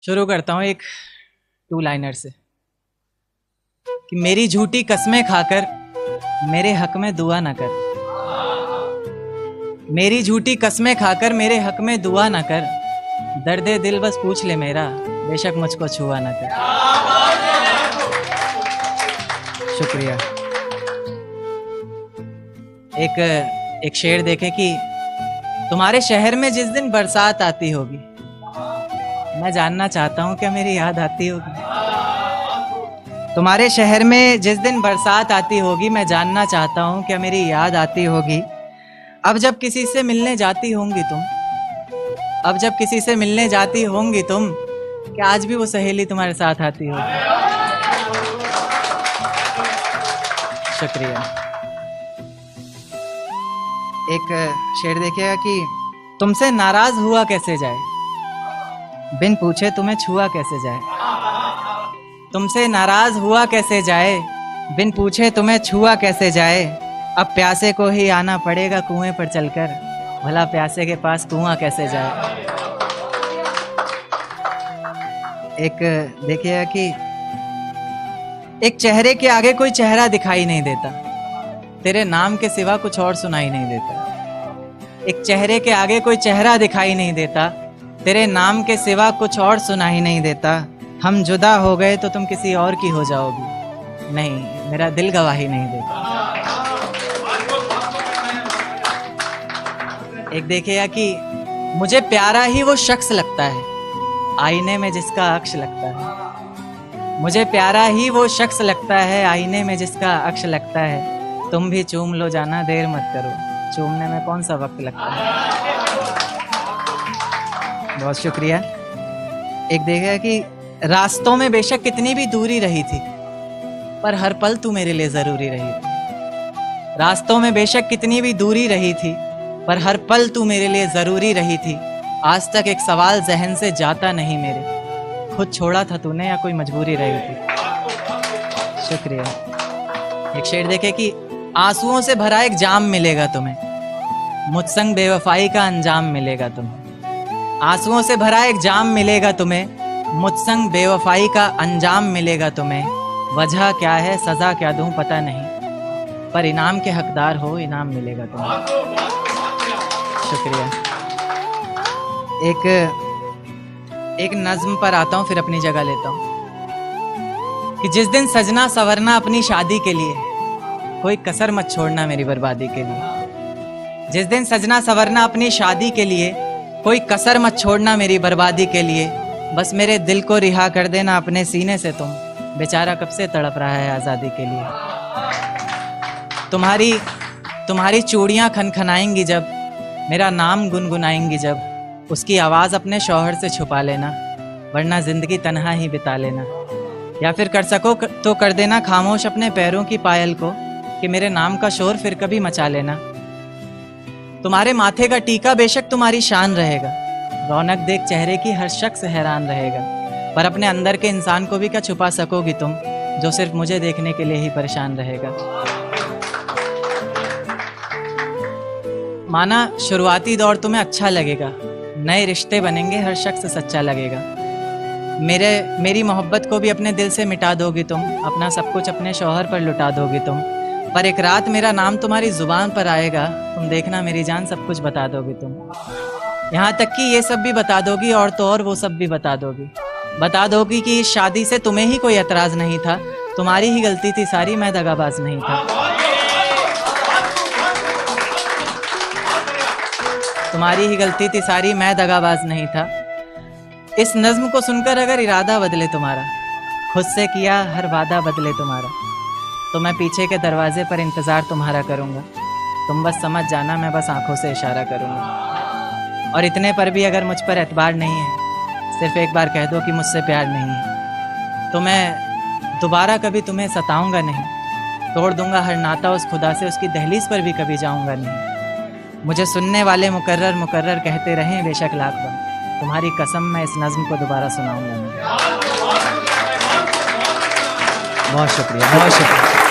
शुरू करता हूं एक टू लाइनर से कि मेरी झूठी कस्में खाकर मेरे हक में दुआ ना कर। मेरी झूठी कस्में खाकर मेरे हक में दुआ ना कर। दर्दे दिल बस पूछ ले मेरा, बेशक मुझको छुआ ना कर। शुक्रिया। एक शेर देखे कि तुम्हारे शहर में जिस दिन बरसात आती होगी, मैं जानना चाहता हूं क्या मेरी याद आती होगी। तुम्हारे शहर में जिस दिन बरसात आती होगी, मैं जानना चाहता हूं क्या मेरी याद आती होगी। अब जब किसी से मिलने जाती होंगी तुम, अब जब किसी से मिलने जाती होंगी तुम, क्या आज भी वो सहेली तुम्हारे साथ आती होगी। शुक्रिया। एक शेर देखिएगा कि तुमसे नाराज हुआ कैसे जाए, बिन पूछे तुम्हें छुआ कैसे जाए। तुमसे नाराज हुआ कैसे जाए, बिन पूछे तुम्हें छुआ कैसे जाए। अब प्यासे को ही आना पड़ेगा कुएं पर चलकर, भला प्यासे के पास कुआं कैसे जाए। एक देखिएगा कि एक चेहरे के आगे कोई चेहरा दिखाई नहीं देता, तेरे नाम के सिवा कुछ और सुनाई नहीं देता। एक चेहरे के आगे कोई चेहरा दिखाई नहीं देता, तेरे नाम के सिवा कुछ और सुनाई नहीं देता। हम जुदा हो गए तो तुम किसी और की हो जाओगी, नहीं मेरा दिल गवाही नहीं देता। एक देखिएगा कि मुझे प्यारा ही वो शख्स लगता है, आईने में जिसका अक्ष लगता है। मुझे प्यारा ही वो शख्स लगता है, आईने में जिसका अक्ष लगता है। तुम भी चूम लो जाना, देर मत करो, चूमने में कौन सा वक्त लगता है। बहुत शुक्रिया। एक देखिएगा कि रास्तों में बेशक कितनी भी दूरी रही थी, पर हर पल तू मेरे लिए जरूरी रही थी। रास्तों में बेशक कितनी भी दूरी रही थी, पर हर पल तू मेरे लिए जरूरी रही थी। आज तक एक सवाल जहन से जाता नहीं मेरे, खुद छोड़ा था तूने या कोई मजबूरी रही थी। शुक्रिया। एक शेर देखे कि आंसुओं से भरा एक जाम मिलेगा तुम्हें, मुझसंग बेवफाई का अंजाम मिलेगा तुम्हें। आंसुओं से भरा एक जाम मिलेगा तुम्हें, मुझसंग बेवफाई का अंजाम मिलेगा तुम्हें। वजह क्या है सजा क्या दूं पता नहीं, पर इनाम के हकदार हो, इनाम मिलेगा तुम्हें। शुक्रिया। एक नज्म पर आता हूं, फिर अपनी जगह लेता हूं कि जिस दिन सजना सवरना अपनी शादी के लिए, कोई कसर मत छोड़ना मेरी बर्बादी के लिए। जिस दिन सजना सवरना अपनी शादी के लिए, कोई कसर मत छोड़ना मेरी बर्बादी के लिए। बस मेरे दिल को रिहा कर देना अपने सीने से तुम, बेचारा कब से तड़प रहा है आज़ादी के लिए। तुम्हारी चूड़ियाँ खनखनाएंगी जब, मेरा नाम गुनगुनाएंगी जब, उसकी आवाज़ अपने शौहर से छुपा लेना, वरना ज़िंदगी तन्हा ही बिता लेना। या फिर कर सको तो कर देना खामोश अपने पैरों की पायल को, कि मेरे नाम का शोर फिर कभी मचा लेना। तुम्हारे माथे का टीका बेशक तुम्हारी शान रहेगा, रौनक देख चेहरे की हर शख्स हैरान रहेगा। पर अपने अंदर के इंसान को भी क्या छुपा सकोगी तुम, जो सिर्फ मुझे देखने के लिए ही परेशान रहेगा। माना शुरुआती दौर तुम्हें अच्छा लगेगा, नए रिश्ते बनेंगे, हर शख्स सच्चा लगेगा। मेरी मोहब्बत को भी अपने दिल से मिटा दोगी तुम, अपना सब कुछ अपने शौहर पर लुटा दोगी तुम। पर एक रात मेरा नाम तुम्हारी जुबान पर आएगा, तुम देखना मेरी जान सब कुछ बता दोगी तुम। यहाँ तक कि ये सब भी बता दोगी, और तो और वो सब भी बता दोगी। बता दोगी कि इस शादी से तुम्हें ही कोई एतराज़ नहीं था, तुम्हारी ही गलती थी सारी, मैं दगाबाज नहीं था। तुम्हारी ही गलती थी सारी, मैं दगाबाज नहीं था। इस नज्म को सुनकर अगर इरादा बदले तुम्हारा, खुद से किया हर वादा बदले तुम्हारा, तो मैं पीछे के दरवाजे पर इंतज़ार तुम्हारा करूँगा। तुम बस समझ जाना, मैं बस आंखों से इशारा करूँगा। और इतने पर भी अगर मुझ पर एतबार नहीं है, सिर्फ एक बार कह दो कि मुझसे प्यार नहीं है, तो मैं दोबारा कभी तुम्हें सताऊँगा नहीं। तोड़ दूँगा हर नाता उस खुदा से, उसकी दहलीज पर भी कभी जाऊँगा नहीं। मुझे सुनने वाले मुकर्रर मुकर्रर कहते रहें बेशक लाख बार, तुम्हारी कसम मैं इस नज्म को दोबारा सुनाऊँगा नहीं। बहुत शुक्रिया, बहुत शुक्रिया।